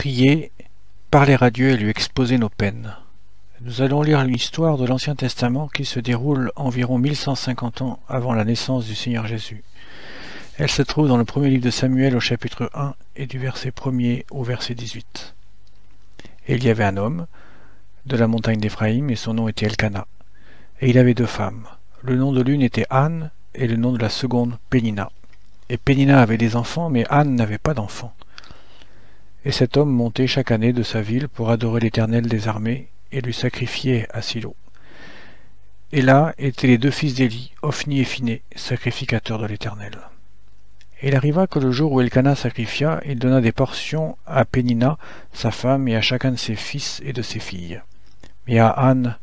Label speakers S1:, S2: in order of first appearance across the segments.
S1: prier, parler à Dieu et lui exposer nos peines. Nous allons lire l'histoire de l'Ancien Testament qui se déroule environ 1150 ans avant la naissance du Seigneur Jésus. Elle se trouve dans le premier livre de Samuel au chapitre 1 et du verset 1er au verset 18. Et il y avait un homme de la montagne d'Éphraïm et son nom était Elkana. Et il avait deux femmes. Le nom de l'une était Anne et le nom de la seconde Pénina. Et Pénina avait des enfants, mais Anne n'avait pas d'enfants. Et cet homme montait chaque année de sa ville pour adorer l'Éternel des armées et lui sacrifier à Silo. Et là étaient les deux fils d'Éli, Ophni et Phiné, sacrificateurs de l'Éternel. Et il arriva que le jour où Elkana sacrifia, il donna des portions à Pénina, sa femme, et à chacun de ses fils et de ses filles. Mais à Anne,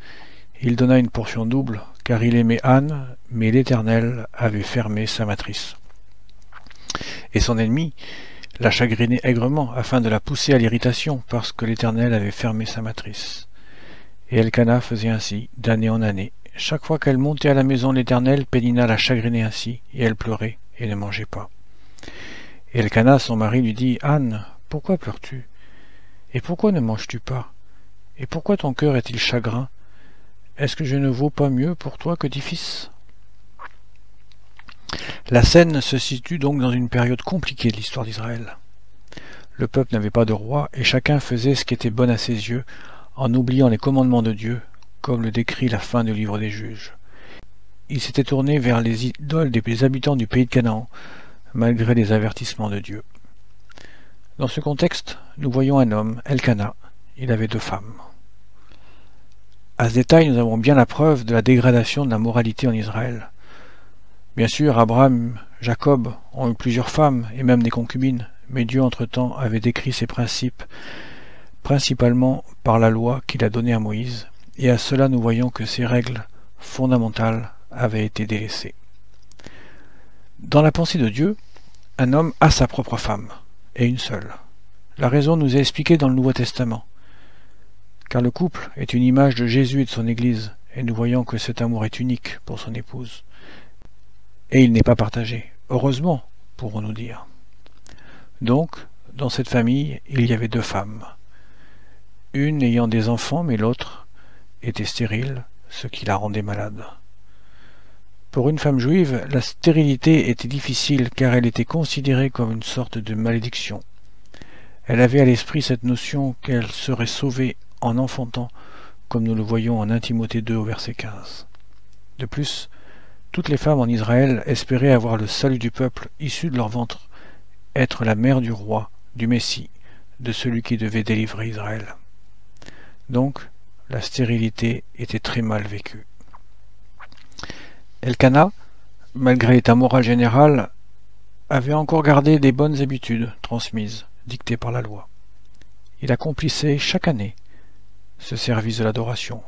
S1: il donna une portion double, car il aimait Anne, mais l'Éternel avait fermé sa matrice. Et son ennemi la chagrinait aigrement, afin de la pousser à l'irritation, parce que l'Éternel avait fermé sa matrice. Et Elkana faisait ainsi, d'année en année. Chaque fois qu'elle montait à la maison de l'Éternel, Pénina la chagrinait ainsi, et elle pleurait, et ne mangeait pas. Et Elkana, son mari, lui dit, « Anne, pourquoi pleures-tu? Et pourquoi ne manges-tu pas? Et pourquoi ton cœur est-il chagrin? Est-ce que je ne vaux pas mieux pour toi que 10 fils ?» La scène se situe donc dans une période compliquée de l'histoire d'Israël. Le peuple n'avait pas de roi, et chacun faisait ce qui était bon à ses yeux, en oubliant les commandements de Dieu, comme le décrit la fin du livre des Juges. Il s'était tourné vers les idoles des habitants du pays de Canaan, malgré les avertissements de Dieu. Dans ce contexte, nous voyons un homme, Elkana. Il avait 2 femmes. À ce détail, nous avons bien la preuve de la dégradation de la moralité en Israël. Bien sûr, Abraham, Jacob ont eu plusieurs femmes et même des concubines, mais Dieu entre-temps avait décrit ses principes, principalement par la loi qu'il a donnée à Moïse, et à cela nous voyons que ces règles fondamentales avaient été délaissées. Dans la pensée de Dieu, un homme a sa propre femme, et une seule. La raison nous est expliquée dans le Nouveau Testament, car le couple est une image de Jésus et de son Église, et nous voyons que cet amour est unique pour son épouse. Et il n'est pas partagé. Heureusement, pourrons-nous dire. Donc, dans cette famille, il y avait 2 femmes. Une ayant des enfants, mais l'autre était stérile, ce qui la rendait malade. Pour une femme juive, la stérilité était difficile car elle était considérée comme une sorte de malédiction. Elle avait à l'esprit cette notion qu'elle serait sauvée en enfantant, comme nous le voyons en 1 Timothée 2 au verset 15. De plus, toutes les femmes en Israël espéraient avoir le salut du peuple issu de leur ventre, être la mère du roi, du Messie, de celui qui devait délivrer Israël. Donc, la stérilité était très mal vécue. Elkana, malgré l'état moral général, avait encore gardé des bonnes habitudes transmises, dictées par la loi. Il accomplissait chaque année ce service de l'adoration,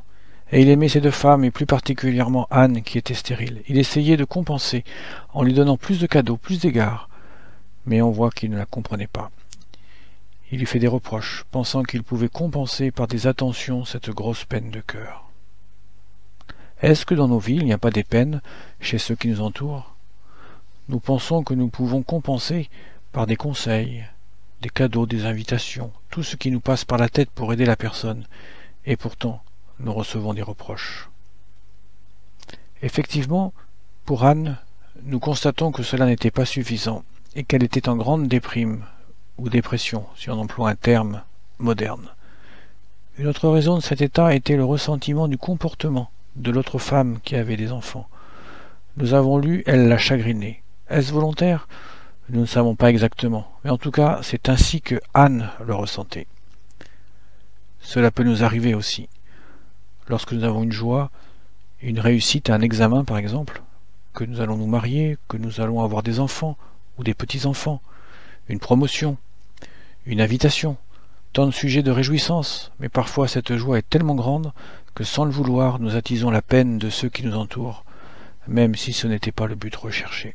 S1: et il aimait ces 2 femmes, et plus particulièrement Anne qui était stérile. Il essayait de compenser en lui donnant plus de cadeaux, plus d'égards, mais on voit qu'il ne la comprenait pas. Il lui fait des reproches, pensant qu'il pouvait compenser par des attentions cette grosse peine de cœur. Est-ce que dans nos vies, il n'y a pas des peines chez ceux qui nous entourent? Nous pensons que nous pouvons compenser par des conseils, des cadeaux, des invitations, tout ce qui nous passe par la tête pour aider la personne, et pourtant, nous recevons des reproches. Effectivement, pour Anne, nous constatons que cela n'était pas suffisant, et qu'elle était en grande déprime, ou dépression, si on emploie un terme moderne. Une autre raison de cet état était le ressentiment du comportement de l'autre femme qui avait des enfants. Nous avons lu « elle l'a chagrinée ». Est-ce volontaire? Nous ne savons pas exactement, mais en tout cas, c'est ainsi que Anne le ressentait. Cela peut nous arriver aussi. Lorsque nous avons une joie, une réussite à un examen par exemple, que nous allons nous marier, que nous allons avoir des enfants ou des petits-enfants, une promotion, une invitation, tant de sujets de réjouissance, mais parfois cette joie est tellement grande que sans le vouloir, nous attisons la peine de ceux qui nous entourent, même si ce n'était pas le but recherché.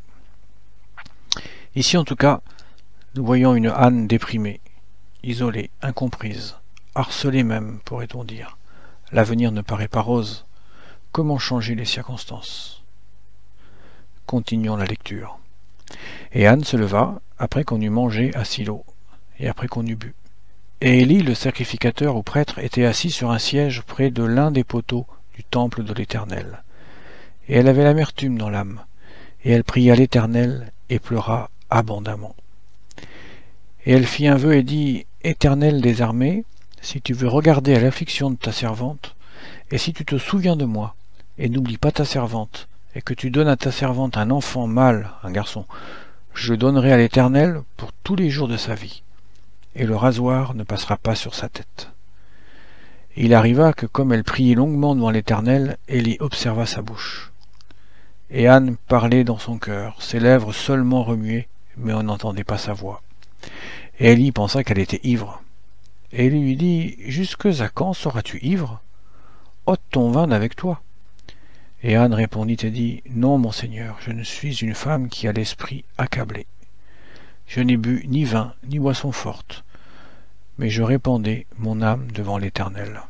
S1: Ici en tout cas, nous voyons une Anne déprimée, isolée, incomprise, harcelée même, pourrait-on dire. L'avenir ne paraît pas rose. Comment changer les circonstances? Continuons la lecture. Et Anne se leva, après qu'on eut mangé à Silo, et après qu'on eut bu. Et Élie, le sacrificateur ou prêtre, était assis sur un siège près de l'un des poteaux du temple de l'Éternel. Et elle avait l'amertume dans l'âme, et elle pria l'Éternel et pleura abondamment. Et elle fit un vœu et dit, « Éternel des armées, si tu veux regarder à l'affliction de ta servante, et si tu te souviens de moi, et n'oublie pas ta servante, et que tu donnes à ta servante un enfant mâle, un garçon, je le donnerai à l'Éternel pour tous les jours de sa vie, et le rasoir ne passera pas sur sa tête. » Et il arriva que comme elle priait longuement devant l'Éternel, Élie observa sa bouche. Et Anne parlait dans son cœur, ses lèvres seulement remuaient, mais on n'entendait pas sa voix. Et Élie pensa qu'elle était ivre. Et il lui dit, « Jusque à quand seras-tu ivre? Ôte ton vin d'avec toi. » Et Anne répondit et dit, « Non, mon Seigneur, je ne suis une femme qui a l'esprit accablé. Je n'ai bu ni vin, ni boisson forte, mais je répandais mon âme devant l'Éternel.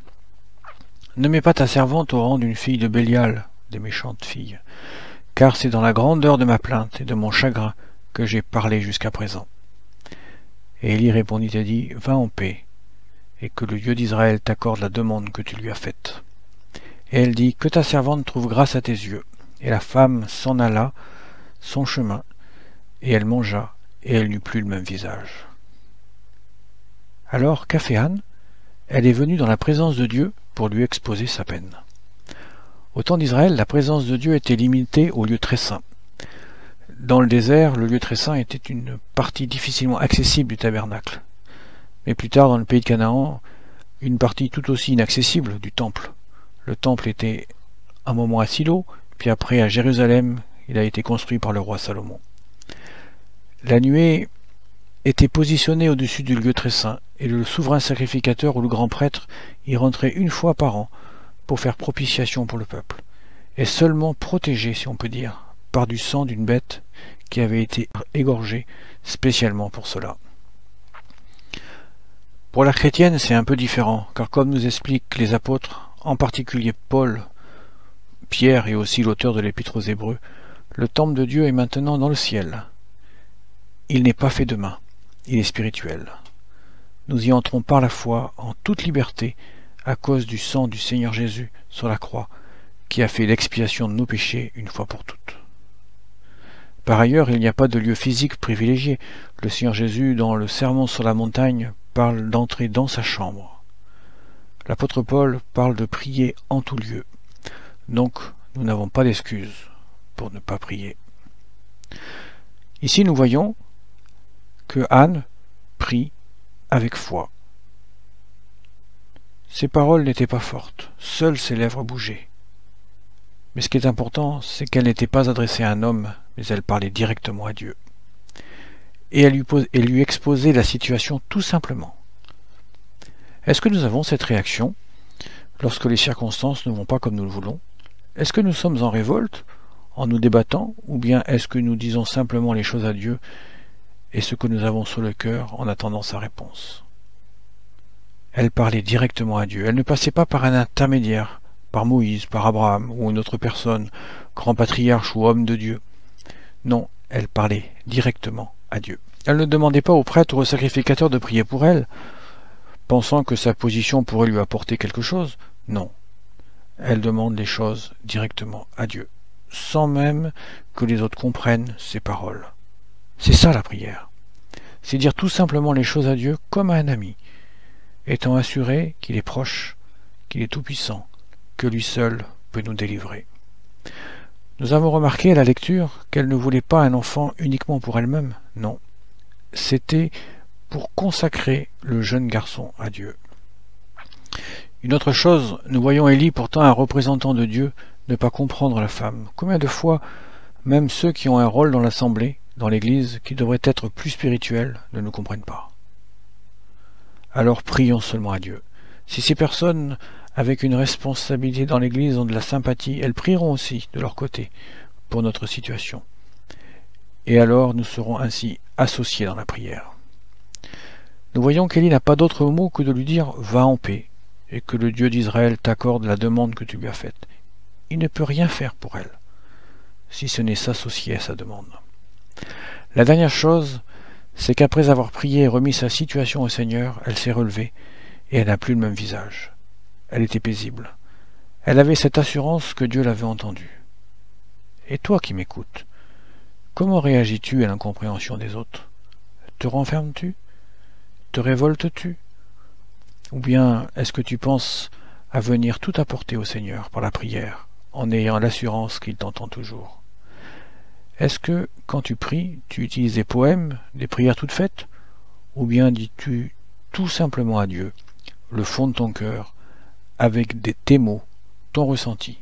S1: Ne mets pas ta servante au rang d'une fille de Bélial, des méchantes filles, car c'est dans la grandeur de ma plainte et de mon chagrin que j'ai parlé jusqu'à présent. » Et Élie répondit et dit, « Va en paix, et que le Dieu d'Israël t'accorde la demande que tu lui as faite. » Et elle dit, « Que ta servante trouve grâce à tes yeux. » Et la femme s'en alla son chemin, et elle mangea, et elle n'eut plus le même visage. Alors, qu'a fait Anne? Elle est venue dans la présence de Dieu pour lui exposer sa peine. Au temps d'Israël, la présence de Dieu était limitée au lieu très saint. Dans le désert, le lieu très saint était une partie difficilement accessible du tabernacle. Mais plus tard, dans le pays de Canaan, une partie tout aussi inaccessible du temple. Le temple était un moment à Silo, puis après à Jérusalem, il a été construit par le roi Salomon. La nuée était positionnée au-dessus du lieu très saint, et le souverain sacrificateur ou le grand prêtre y rentrait une fois par an pour faire propitiation pour le peuple, et seulement protégé, si on peut dire, par du sang d'une bête qui avait été égorgée spécialement pour cela. Pour la chrétienne, c'est un peu différent, car comme nous expliquent les apôtres, en particulier Paul, Pierre et aussi l'auteur de l'Épître aux Hébreux, le temple de Dieu est maintenant dans le ciel. Il n'est pas fait de main, il est spirituel. Nous y entrons par la foi en toute liberté à cause du sang du Seigneur Jésus sur la croix, qui a fait l'expiation de nos péchés une fois pour toutes. Par ailleurs, il n'y a pas de lieu physique privilégié. Le Seigneur Jésus, dans le Sermon sur la montagne, parle d'entrer dans sa chambre. L'apôtre Paul parle de prier en tout lieu. Donc, nous n'avons pas d'excuse pour ne pas prier. Ici, nous voyons que Anne prie avec foi. Ses paroles n'étaient pas fortes, seules ses lèvres bougeaient. Mais ce qui est important, c'est qu'elle n'était pas adressée à un homme, mais elle parlait directement à Dieu. Et elle lui exposait la situation tout simplement. Est-ce que nous avons cette réaction lorsque les circonstances ne vont pas comme nous le voulons? Est-ce que nous sommes en révolte, en nous débattant, ou bien est-ce que nous disons simplement les choses à Dieu et ce que nous avons sur le cœur en attendant sa réponse? Elle parlait directement à Dieu. Elle ne passait pas par un intermédiaire, par Moïse, par Abraham ou une autre personne, grand patriarche ou homme de Dieu. Non, elle parlait directement à Dieu. Elle ne demandait pas au prêtre ou au sacrificateur de prier pour elle, pensant que sa position pourrait lui apporter quelque chose. Non, elle demande les choses directement à Dieu, sans même que les autres comprennent ses paroles. C'est ça la prière. C'est dire tout simplement les choses à Dieu comme à un ami, étant assuré qu'il est proche, qu'il est tout-puissant, que lui seul peut nous délivrer. Nous avons remarqué à la lecture qu'elle ne voulait pas un enfant uniquement pour elle-même, non. C'était pour consacrer le jeune garçon à Dieu. Une autre chose, nous voyons Élie, pourtant un représentant de Dieu, ne pas comprendre la femme. Combien de fois, même ceux qui ont un rôle dans l'assemblée, dans l'Église, qui devraient être plus spirituels, ne nous comprennent pas. Alors prions seulement à Dieu. Si ces personnes avec une responsabilité dans l'Église ont de la sympathie, elles prieront aussi de leur côté pour notre situation. Et alors nous serons ainsi associés dans la prière. Nous voyons qu'Élie n'a pas d'autre mot que de lui dire « Va en paix » et que le Dieu d'Israël t'accorde la demande que tu lui as faite. Il ne peut rien faire pour elle, si ce n'est s'associer à sa demande. La dernière chose, c'est qu'après avoir prié et remis sa situation au Seigneur, elle s'est relevée, et elle n'a plus le même visage. Elle était paisible. Elle avait cette assurance que Dieu l'avait entendue. Et toi qui m'écoutes, comment réagis-tu à l'incompréhension des autres? Te renfermes-tu? Te révoltes-tu? Ou bien est-ce que tu penses à venir tout apporter au Seigneur par la prière, en ayant l'assurance qu'il t'entend toujours? Est-ce que, quand tu pries, tu utilises des poèmes, des prières toutes faites? Ou bien dis-tu tout simplement à Dieu, le fond de ton cœur, avec tes mots, ton ressenti?